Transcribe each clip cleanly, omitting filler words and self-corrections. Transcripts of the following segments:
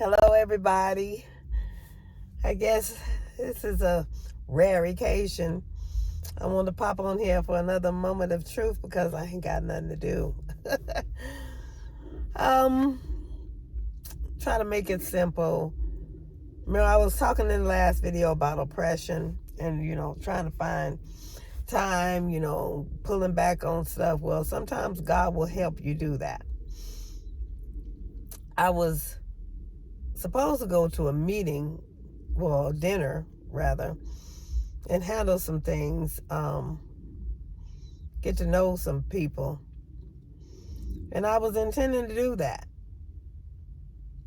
Hello, everybody. I guess this is a rare occasion. I want to pop on here for another moment of truth because I ain't got nothing to do. um, Try to make it simple. Remember, I was talking in the last video about oppression and, trying to find time, pulling back on stuff. Well, sometimes God will help you do that. I was supposed to go to a meeting, well, dinner rather, and handle some things, get to know some people. And I was intending to do that.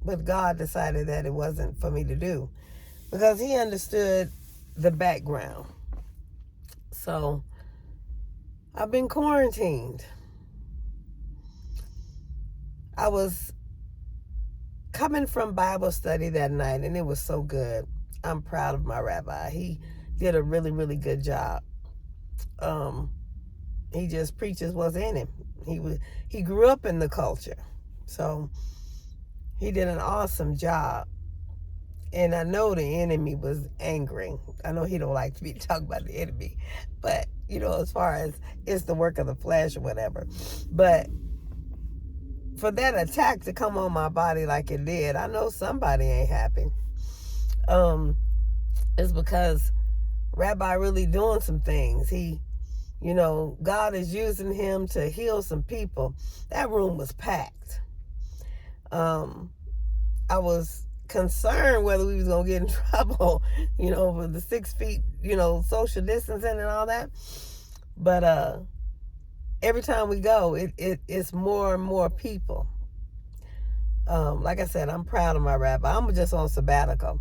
But God decided that it wasn't for me to do because He understood the background. So I've been quarantined. I was coming from Bible study that night, and it was so good. I'm proud of my rabbi. He did a really, really good job. He just preaches what's in him. He grew up in the culture, so he did an awesome job. And I know the enemy was angry. I know he don't like to be talking about the enemy, but as far as it's the work of the flesh or whatever, but for that attack to come on my body like it did, I know somebody ain't happy. It's because Rabbi really doing some things. God is using him to heal some people. That room was packed. I was concerned whether we was going to get in trouble, for the 6 feet, social distancing and all that. But every time we go, it's more and more people. Like I said, I'm proud of my rabbi. I'm just on sabbatical,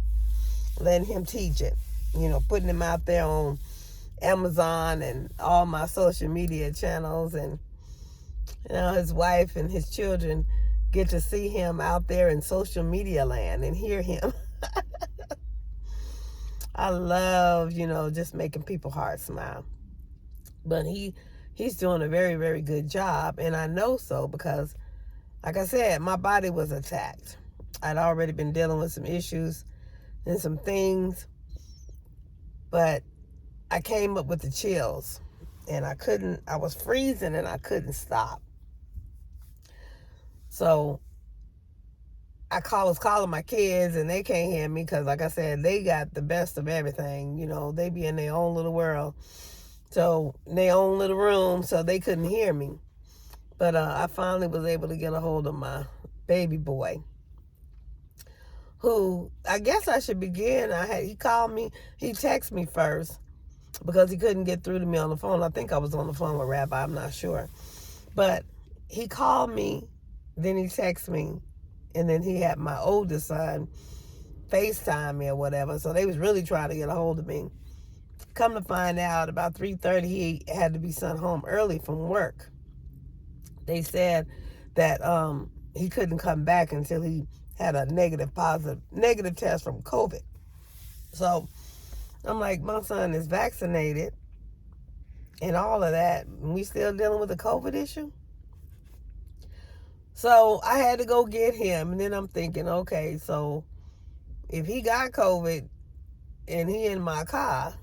letting him teach it, putting him out there on Amazon and all my social media channels, and his wife and his children get to see him out there in social media land and hear him. I love, just making people's hearts smile. But he's doing a very, very good job, and I know so because, like I said, my body was attacked. I'd already been dealing with some issues and some things, but I came up with the chills, and I was freezing and I couldn't stop. So I was calling my kids, and they can't hear me because, like I said, they got the best of everything. They be in their own little world, so in their own little room, so they couldn't hear me. But I finally was able to get a hold of my baby boy, who I guess I should begin. He called me, he texted me first because he couldn't get through to me on the phone. I think I was on the phone with Rabbi, I'm not sure. But he called me, then he texted me, and then he had my oldest son FaceTime me or whatever. So they was really trying to get a hold of me. Come to find out, about 3:30, he had to be sent home early from work. They said that he couldn't come back until he had a negative test from COVID. So I'm like, my son is vaccinated and all of that, and we still dealing with the COVID issue? So I had to go get him, and then I'm thinking, okay, so if he got COVID and he in my car,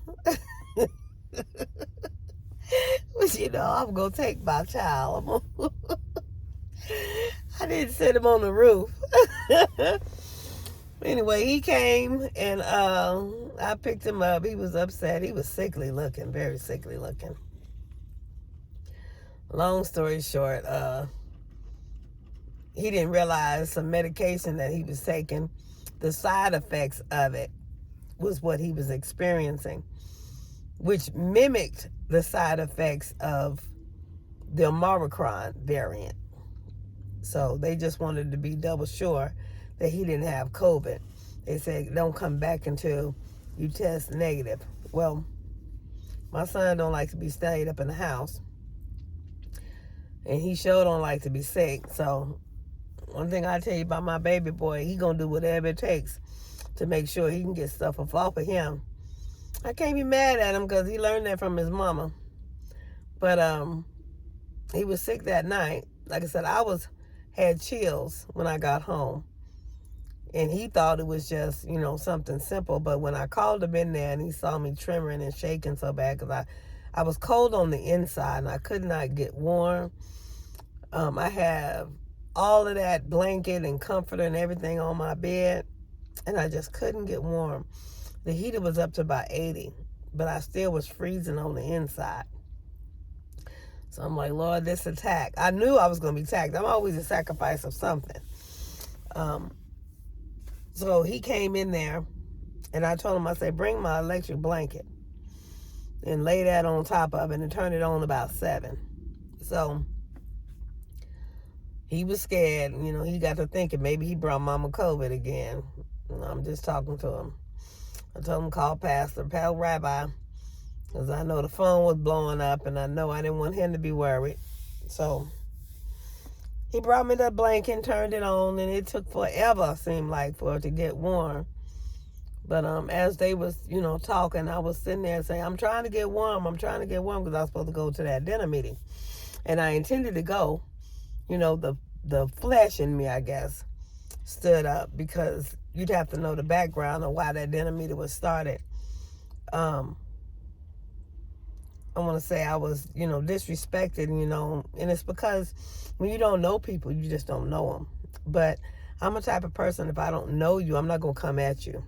I'm going to take my child. I didn't send him on the roof. Anyway, he came, and I picked him up. He was upset. He was sickly looking, very sickly looking. Long story short, he didn't realize some medication that he was taking, the side effects of it was what he was experiencing, which mimicked the side effects of the Omicron variant. So they just wanted to be double sure that he didn't have COVID. They said, don't come back until you test negative. Well, my son don't like to be stayed up in the house, and he sure don't like to be sick. So one thing I tell you about my baby boy, he gonna do whatever it takes to make sure he can get stuff off of him. I can't be mad at him because he learned that from his mama. But he was sick that night. Like I said, I had chills when I got home. And he thought it was just, something simple. But when I called him in there and he saw me trembling and shaking so bad because I was cold on the inside and I could not get warm. I have all of that blanket and comforter and everything on my bed, and I just couldn't get warm. The heater was up to about 80, but I still was freezing on the inside. So I'm like, Lord, this attack. I knew I was going to be attacked. I'm always a sacrifice of something. So he came in there, and I told him, I said, bring my electric blanket and lay that on top of it and turn it on about 7. So he was scared. He got to thinking maybe he brought Mama COVID again. I'm just talking to him. I told him call Pastor Rabbi, because I know the phone was blowing up, and I know I didn't want him to be worried. So he brought me that blanket and turned it on, and it took forever, seemed like, for it to get warm. But as they was, talking, I was sitting there saying, I'm trying to get warm, because I was supposed to go to that dinner meeting. And I intended to go. The flesh in me, I guess, stood up, because you'd have to know the background of why that dinner meeting was started. I want to say I was, disrespected, and it's because when you don't know people, you just don't know them. But I'm a type of person, if I don't know you, I'm not going to come at you.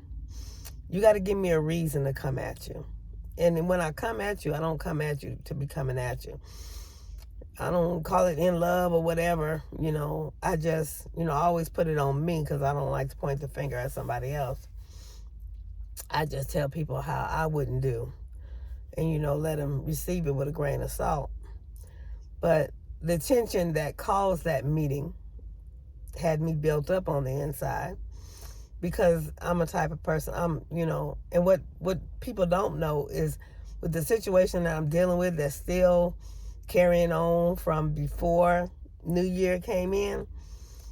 You got to give me a reason to come at you. And when I come at you, I don't come at you to be coming at you. I don't call it in love or whatever, I just, I always put it on me, because I don't like to point the finger at somebody else. I just tell people how I wouldn't do, and, let them receive it with a grain of salt. But the tension that caused that meeting had me built up on the inside, because I'm a type of person, and what people don't know is with the situation that I'm dealing with that's still carrying on from before New Year came in.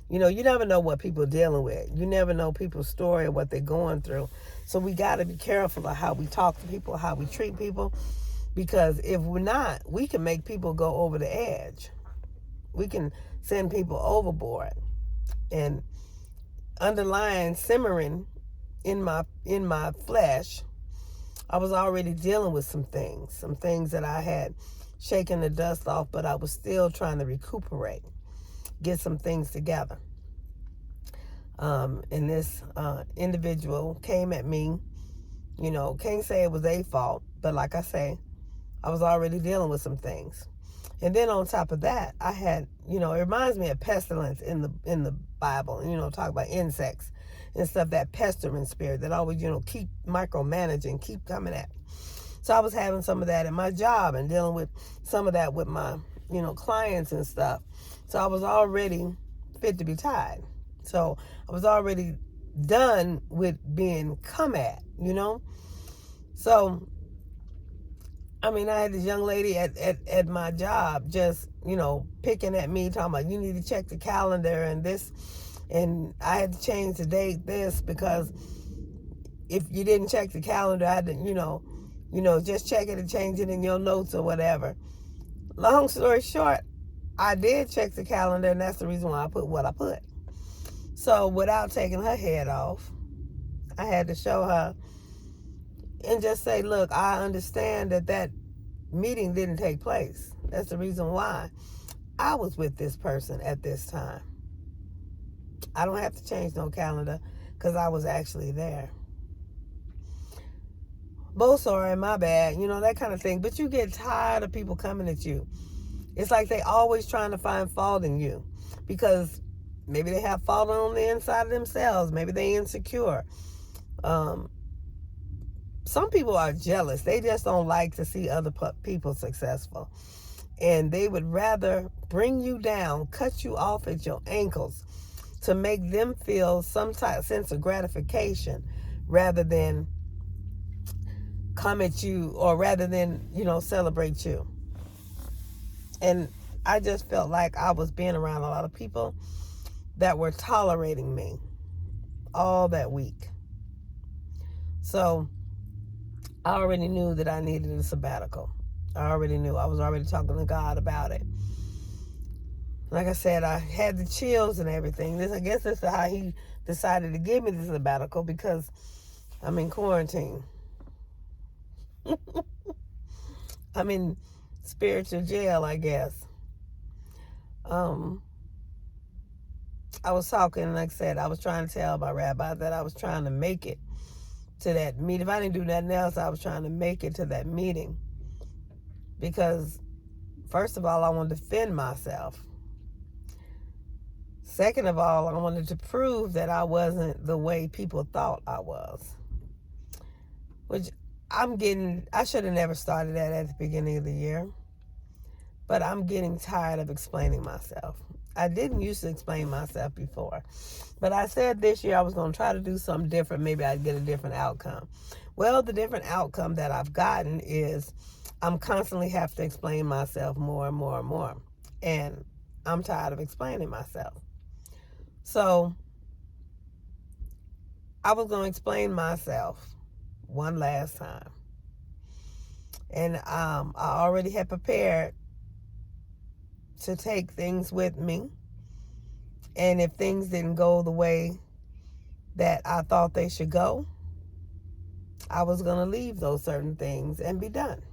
You never know what people are dealing with. You never know people's story or what they're going through. So we got to be careful of how we talk to people, how we treat people, because if we're not, we can make people go over the edge. We can send people overboard. And underlying, simmering in my flesh, I was already dealing with some things that I had shaking the dust off, but I was still trying to recuperate, get some things together. And this individual came at me, can't say it was their fault, but like I say, I was already dealing with some things. And then on top of that, I had, it reminds me of pestilence in the Bible, talk about insects and stuff, that pestering spirit that always, keep micromanaging, keep coming at me. So I was having some of that in my job and dealing with some of that with my, clients and stuff. So I was already fit to be tied. So I was already done with being come at, So, I had this young lady at my job just, picking at me, talking about, you need to check the calendar and this. And I had to change the date this, because if you didn't check the calendar, I didn't, just check it and change it in your notes or whatever. Long story short, I did check the calendar, and that's the reason why I put what I put. So without taking her head off, I had to show her and just say, look, I understand that meeting didn't take place. That's the reason why I was with this person at this time. I don't have to change no calendar, because I was actually there. Both sorry, my bad, that kind of thing. But you get tired of people coming at you. It's like they always trying to find fault in you, because maybe they have fault on the inside of themselves. Maybe they insecure. Some people are jealous. They just don't like to see other people successful. And they would rather bring you down, cut you off at your ankles to make them feel some type sense of gratification, rather than come at you, or rather than, celebrate you. And I just felt like I was being around a lot of people that were tolerating me all that week. So I already knew that I needed a sabbatical. I already knew. I was already talking to God about it. Like I said, I had the chills and everything. I guess this is how he decided to give me the sabbatical, because I'm in quarantine. I'm in spiritual jail, I guess. I was talking, like I said, I was trying to tell my rabbi that I was trying to make it to that meeting. If I didn't do nothing else, I was trying to make it to that meeting. Because, first of all, I wanted to defend myself. Second of all, I wanted to prove that I wasn't the way people thought I was. Which I should have never started that at the beginning of the year. But I'm getting tired of explaining myself. I didn't used to explain myself before. But I said this year I was going to try to do something different. Maybe I'd get a different outcome. Well, the different outcome that I've gotten is I'm constantly have to explain myself more and more and more. And I'm tired of explaining myself. So I was going to explain myself one last time. And I already had prepared to take things with me. And if things didn't go the way that I thought they should go, I was going to leave those certain things and be done.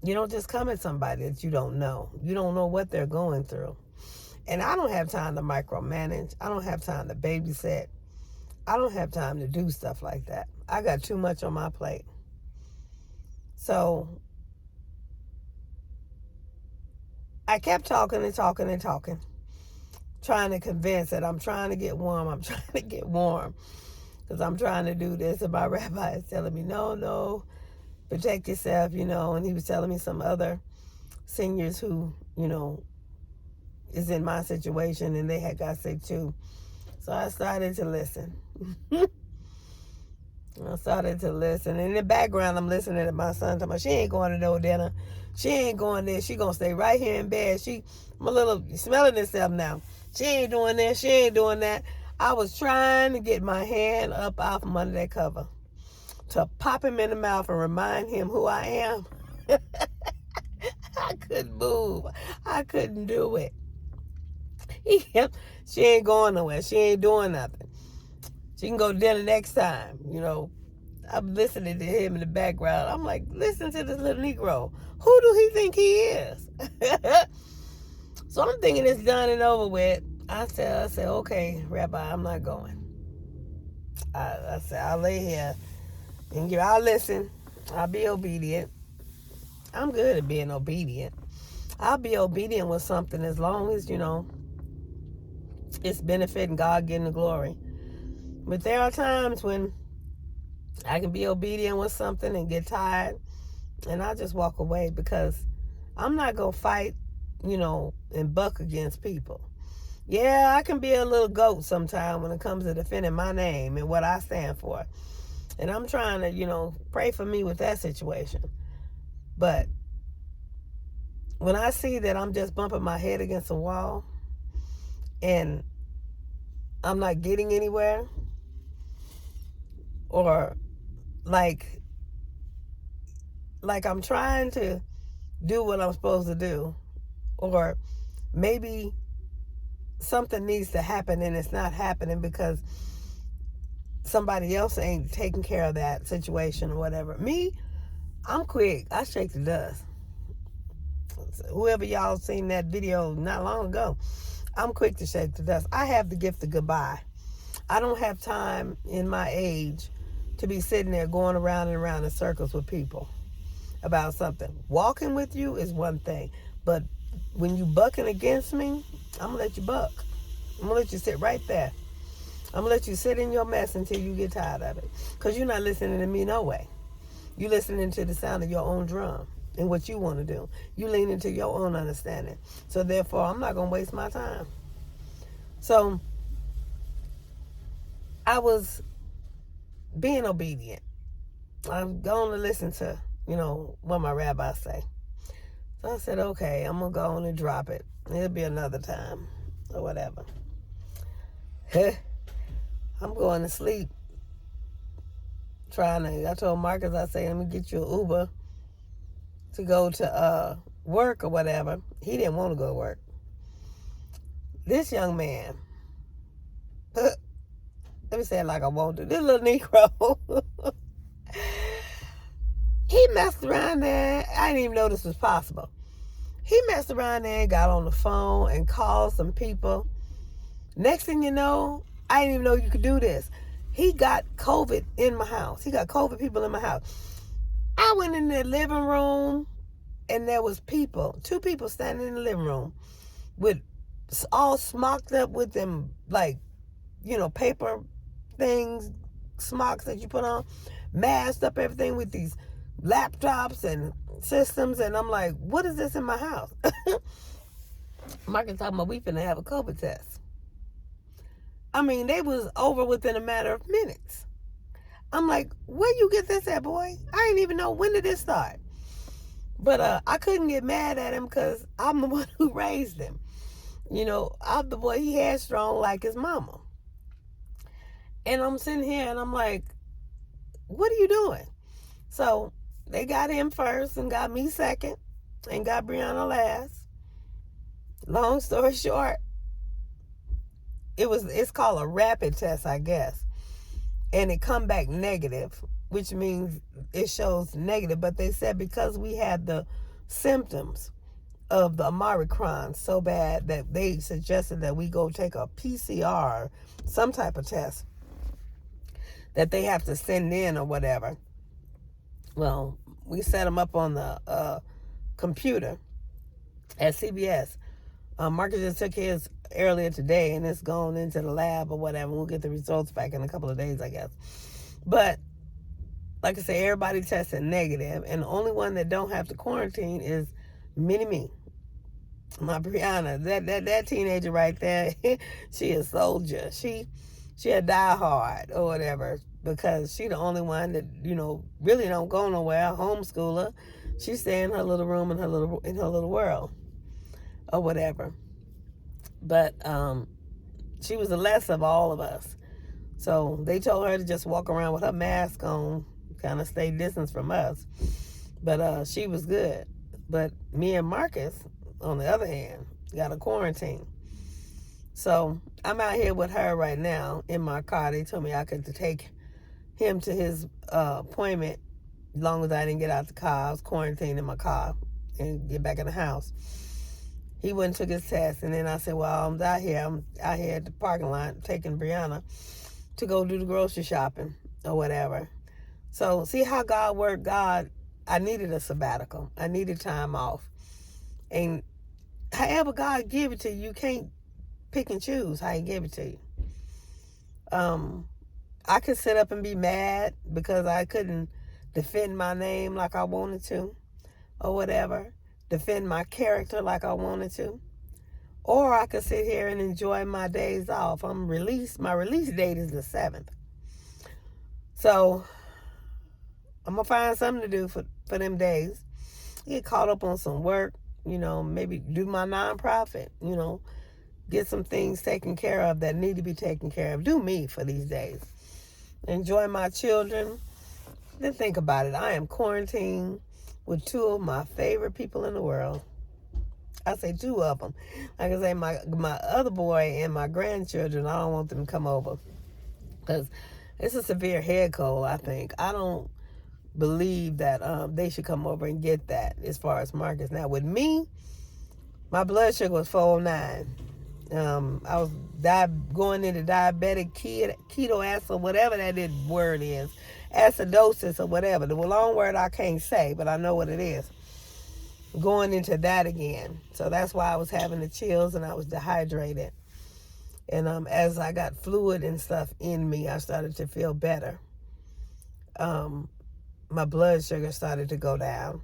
You don't just come at somebody that you don't know. You don't know what they're going through. And I don't have time to micromanage. I don't have time to babysit. I don't have time to do stuff like that. I got too much on my plate. So I kept talking and talking and talking, trying to convince that I'm trying to get warm. I'm trying to get warm because I'm trying to do this. And my rabbi is telling me, no, protect yourself, And he was telling me some other seniors who, is in my situation, and they had got sick too. So I started to listen. In the background, I'm listening to my son talking about, she ain't going to no dinner. She ain't going there. She going to stay right here in bed. I'm a little smelling herself now. She ain't doing this. She ain't doing that. I was trying to get my hand up out from under that cover to pop him in the mouth and remind him who I am. I couldn't move. I couldn't do it. She ain't going nowhere. She ain't doing nothing. She can go to dinner next time. I'm listening to him in the background. I'm like, listen to this little Negro. Who do he think he is? So I'm thinking it's done and over with. I said, okay, Rabbi, I'm not going. I said, I'll lay here and I'll listen. I'll be obedient. I'm good at being obedient. I'll be obedient with something as long as, it's benefiting God, getting the glory. But there are times when I can be obedient with something and get tired, and I'll just walk away, because I'm not going to fight, and buck against people. Yeah, I can be a little goat sometime when it comes to defending my name and what I stand for. And I'm trying to, pray for me with that situation. But when I see that I'm just bumping my head against a wall and I'm not getting anywhere, or like I'm trying to do what I'm supposed to do, or maybe something needs to happen and it's not happening because somebody else ain't taking care of that situation or whatever. Me, I'm quick. I shake the dust. Whoever y'all seen that video not long ago, I'm quick to shake the dust. I have the gift of goodbye. I don't have time in my age to be sitting there going around and around in circles with people about something. Walking with you is one thing, but when you bucking against me, I'm going to let you buck. I'm going to let you sit right there. I'm going to let you sit in your mess until you get tired of it, because you're not listening to me no way. You're listening to the sound of your own drum and what you want to do. You lean into your own understanding. So therefore, I'm not going to waste my time. So I was being obedient. I'm going to listen to, what my rabbi say. So I said, okay, I'm going to go on and drop it. It'll be another time or whatever. I'm going to sleep. I told Marcus, I say, let me get you an Uber to go to work or whatever. He didn't want to go to work. This young man, let me say it like I want to. This little Negro, he messed around there. I didn't even know this was possible. He messed around there and got on the phone and called some people. Next thing you know, I didn't even know you could do this. He got COVID in my house. He got COVID people in my house. I went in the living room and there was two people standing in the living room with all smocked up with them, like, paper things, smocks that you put on, masked up everything with these laptops and systems. And I'm like, what is this in my house? Marcus talking about we finna have a COVID test. I mean, they was over within a matter of minutes. I'm like, where you get this at, boy? I didn't even know, when did this start? But I couldn't get mad at him because I'm the one who raised him. I'm the boy he had strong like his mama. And I'm sitting here and I'm like, what are you doing? So they got him first and got me second and got Brianna last. Long story short, it's called a rapid test, I guess. And it come back negative, which means it shows negative. But they said because we had the symptoms of the Omicron so bad that they suggested that we go take a PCR, some type of test that they have to send in or whatever. Well, we set them up on the computer at CBS. Marcus just took his earlier today and it's gone into the lab or whatever. We'll get the results back in a couple of days, I guess. But like I say, everybody tested negative, and the only one that don't have to quarantine is me. My Brianna, that teenager right there, she a soldier. She a diehard or whatever, because she the only one that really don't go nowhere. Homeschooler, she stay in her little room in her little world or whatever. But she was the less of all of us. So they told her to just walk around with her mask on, kind of stay distance from us. But she was good. But me and Marcus, on the other hand, got a quarantine. So I'm out here with her right now in my car. They told me I could take him to his appointment as long as I didn't get out the car. I was quarantined in my car and get back in the house. He went and took his test, and then I said, well, I'm out here at the parking lot taking Brianna to go do the grocery shopping or whatever. So see how God worked. I needed a sabbatical. I needed time off. And however God give it to you, you can't pick and choose how he give it to you. I could sit up and be mad because I couldn't defend my name like I wanted to or whatever. Defend my character like I wanted to. Or I could sit here and enjoy my days off. My release date is the 7th. So I'm going to find something to do for them days. Get caught up on some work, maybe do my nonprofit, get some things taken care of that need to be taken care of. Do me for these days. Enjoy my children. Then think about it. I am quarantined with two of my favorite people in the world. I say two of them. Like I say, my other boy and my grandchildren, I don't want them to come over because it's a severe head cold, I think. I don't believe that they should come over and get that as far as Marcus. Now, with me, my blood sugar was 409. I was going into diabetic ketoacidosis, whatever that word is, acidosis or whatever. The long word I can't say, but I know what it is. Going into that again. So that's why I was having the chills and I was dehydrated. And as I got fluid and stuff in me, I started to feel better. My blood sugar started to go down.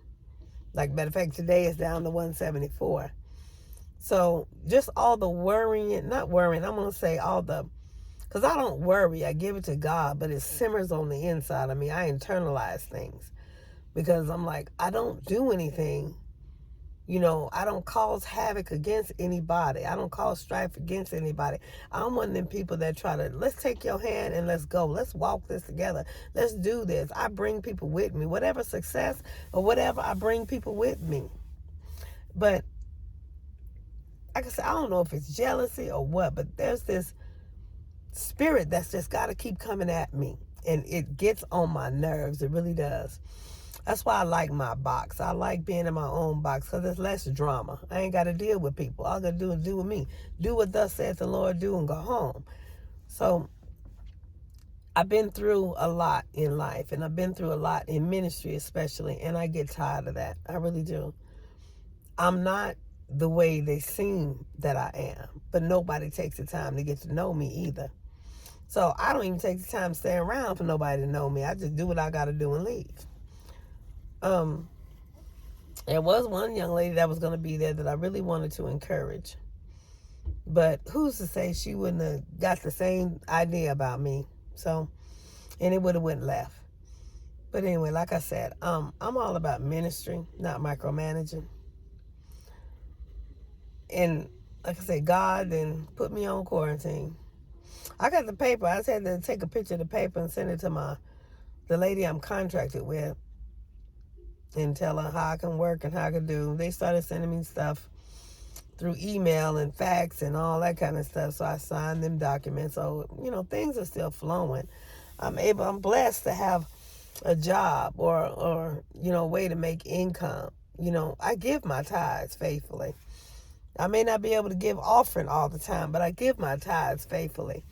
Like, matter of fact, today it's down to 174. So just all the worrying, not worrying, I'm going to say because I don't worry, I give it to God, but it simmers on the inside of me. I internalize things because I'm like, I don't do anything. I don't cause havoc against anybody. I don't cause strife against anybody. I'm one of them people that try to, let's take your hand and let's go. Let's walk this together. Let's do this. I bring people with me. Whatever success or whatever, I bring people with me. But like I said, I don't know if it's jealousy or what, but there's this spirit that's just got to keep coming at me. And it gets on my nerves. It really does. That's why I like my box. I like being in my own box because there's less drama. I ain't got to deal with people. All I got to do is do with me. Do what thus saith the Lord, do, and go home. So I've been through a lot in life, and I've been through a lot in ministry especially, and I get tired of that. I really do. I'm not the way they seem that I am, but nobody takes the time to get to know me either. So I don't even take the time to stay around for nobody to know me. I just do what I got to do and leave. There was one young lady that was going to be there that I really wanted to encourage. But who's to say she wouldn't have got the same idea about me? So, and it would have went left. But anyway, like I said, I'm all about ministry, not micromanaging. And like I said, God then put me on quarantine. I got the paper. I just had to take a picture of the paper and send it to the lady I'm contracted with and tell her how I can work and how I can do. They started sending me stuff through email and fax and all that kind of stuff. So I signed them documents. So, things are still flowing. I'm blessed to have a job or a way to make income. I give my tithes faithfully. I may not be able to give offering all the time, but I give my tithes faithfully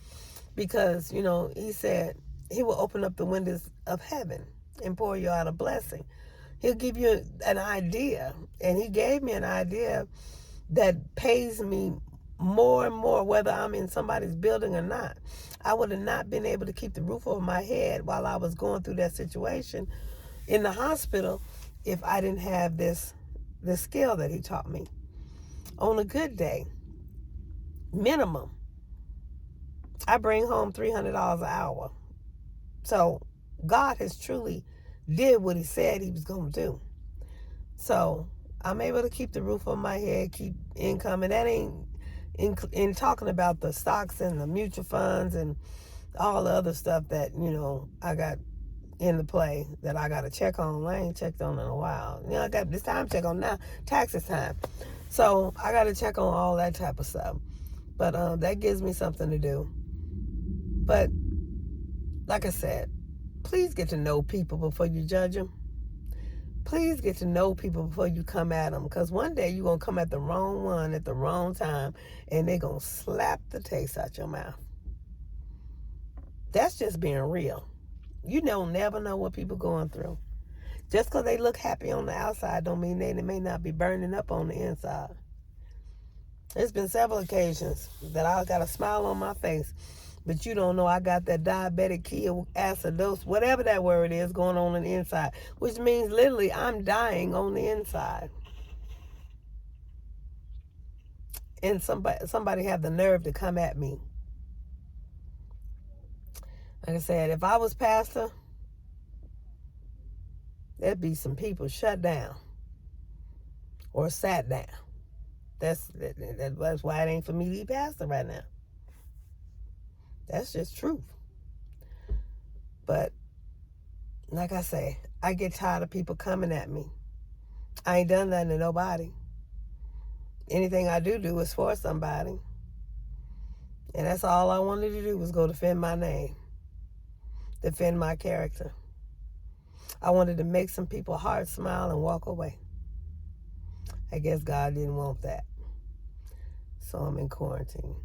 because, he said he will open up the windows of heaven and pour you out a blessing. He'll give you an idea, and he gave me an idea that pays me more and more whether I'm in somebody's building or not. I would have not been able to keep the roof over my head while I was going through that situation in the hospital if I didn't have this skill that he taught me. On a good day, minimum, I bring home $300 an hour. So God has truly did what he said he was going to do. So I'm able to keep the roof on my head, keep income, and that ain't in talking about the stocks and the mutual funds and all the other stuff that, I got in the play that I got to check on. I ain't checked on in a while. I got this time check on now, taxes time. So I got to check on all that type of stuff. But that gives me something to do. But like I said, please get to know people before you judge them. Please get to know people before you come at them. Because one day you're going to come at the wrong one at the wrong time, and they're going to slap the taste out your mouth. That's just being real. You don't never know what people going through. Just because they look happy on the outside don't mean they may not be burning up on the inside. There's been several occasions that I got a smile on my face, but you don't know I got that diabetic ketoacidosis, whatever that word is, going on the inside, which means literally I'm dying on the inside. And somebody had the nerve to come at me. Like I said, if I was pastor, there'd be some people shut down or sat down. That's why it ain't for me to be pastor right now. That's just truth. But like I say, I get tired of people coming at me. I ain't done nothing to nobody. Anything I do is for somebody. And that's all I wanted to do was go defend my name, defend my character. I wanted to make some people heart smile and walk away. I guess God didn't want that. So I'm in quarantine.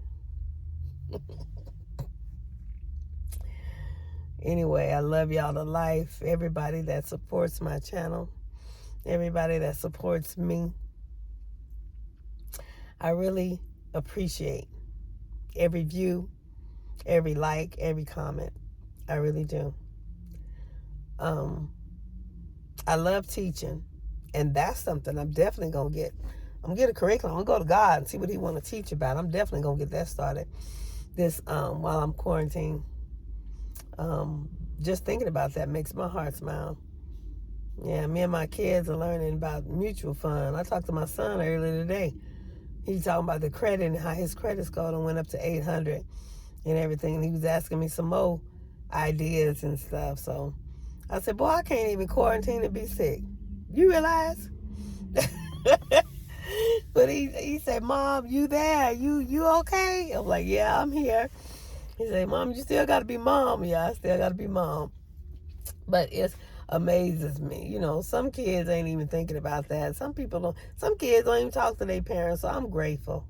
Anyway, I love y'all to life. Everybody that supports my channel, everybody that supports me, I really appreciate every view, every like, every comment. I really do. I love teaching, and that's something I'm definitely going to get. I'm going to get a curriculum. I'm going to go to God and see what he want to teach about. I'm definitely going to get that started while I'm quarantined. Just thinking about that makes my heart smile. Yeah, me and my kids are learning about mutual fund. I talked to my son earlier today. He's talking about the credit and how his credit score went up to 800 and everything. And he was asking me some more ideas and stuff. So I said, boy, I can't even quarantine and be sick. You realize? But he said, Mom, you there? You okay? I'm like, yeah, I'm here. He said, Mom, you still got to be mom. Yeah, I still got to be mom. But it amazes me. You know, some kids ain't even thinking about that. Some kids don't even talk to their parents. So I'm grateful.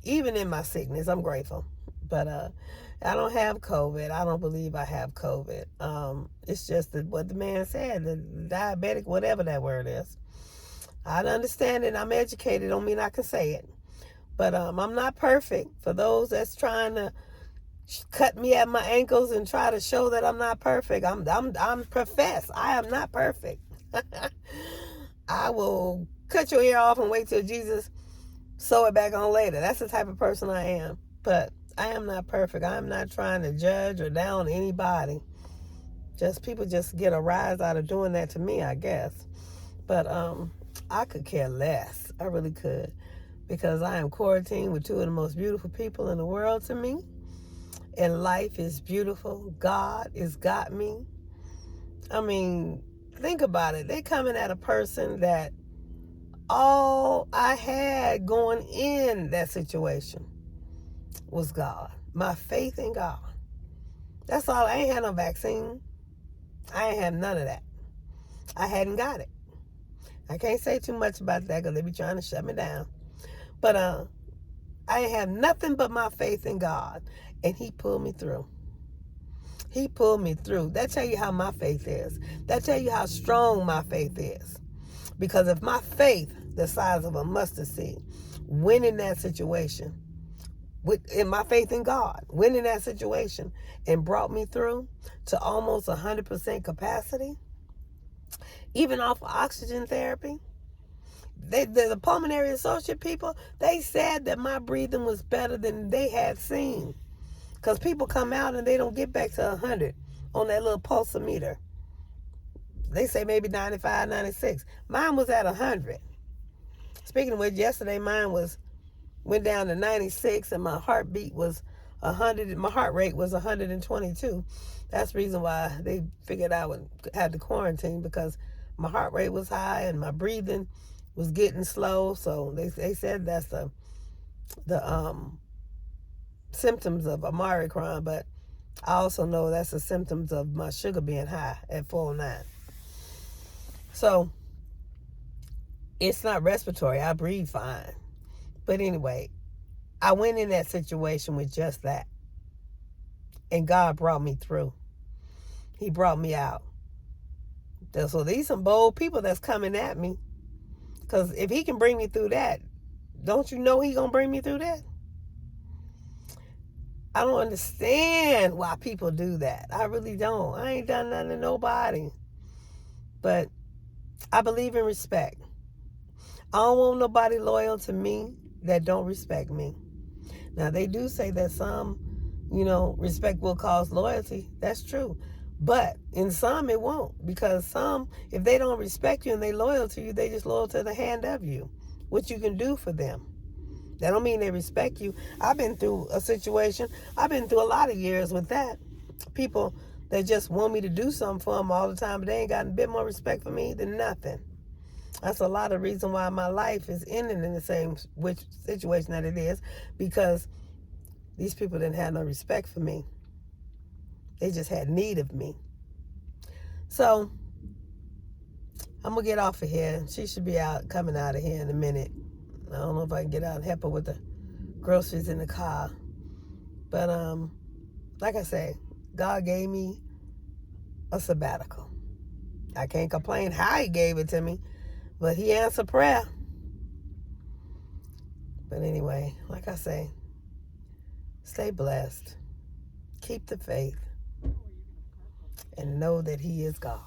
Even in my sickness, I'm grateful. But I don't have COVID. I don't believe I have COVID. It's just what the man said, the diabetic, whatever that word is. I understand it. I'm educated. Don't mean I can say it. But I'm not perfect. For those that's trying to cut me at my ankles and try to show that I'm not perfect, I'm professed. I am not perfect. I will cut your ear off and wait till Jesus sew it back on later. That's the type of person I am. But I am not perfect. I am not trying to judge or down anybody. People just get a rise out of doing that to me, I guess. But I could care less. I really could. Because I am quarantined with two of the most beautiful people in the world to me. And life is beautiful. God has got me. I mean, think about it. They coming at a person that all I had going in that situation was God. My faith in God. That's all. I ain't had no vaccine. I ain't had none of that. I hadn't got it. I can't say too much about that because they be trying to shut me down. But I ain't have nothing but my faith in God. And he pulled me through. He pulled me through. That tell you how my faith is. That tell you how strong my faith is. Because if my faith, the size of a mustard seed, went in that situation, in my faith in God, went in that situation and brought me through to almost 100% capacity, even off of oxygen therapy, the pulmonary associate people, they said that my breathing was better than they had seen. Because people come out and they don't get back to 100 on that little pulsometer. They say maybe 95, 96. Mine was at 100. Speaking of which, yesterday mine went down to 96 and my heartbeat was 100. My heart rate was 122. That's the reason why they figured I would have to quarantine, because my heart rate was high and my breathing was getting slow. So they said that's the symptoms of Omicron, but I also know that's the symptoms of my sugar being high at 409. So it's not respiratory. I breathe fine. But anyway, I went in that situation with just that. And God brought me through. He brought me out. So these some bold people that's coming at me. Because if he can bring me through that, don't you know he going to bring me through that? I don't understand why people do that. I really don't. I ain't done nothing to nobody. But I believe in respect. I don't want nobody loyal to me that don't respect me. Now, they do say that some, respect will cause loyalty. That's true. But in some, it won't. Because some, if they don't respect you and they loyal to you, they just loyal to the hand of you, what you can do for them. That don't mean they respect you. I've been through a situation. I've been through a lot of years with that. People that just want me to do something for them all the time, but they ain't got a bit more respect for me than nothing. That's a lot of reason why my life is ending in the same situation that it is, because these people didn't have no respect for me. They just had need of me. So I'm going to get off of here. She should be coming out of here in a minute. I don't know if I can get out and help her with the groceries in the car. But like I say, God gave me a sabbatical. I can't complain how he gave it to me, but he answered prayer. But anyway, like I say, stay blessed. Keep the faith. And know that he is God.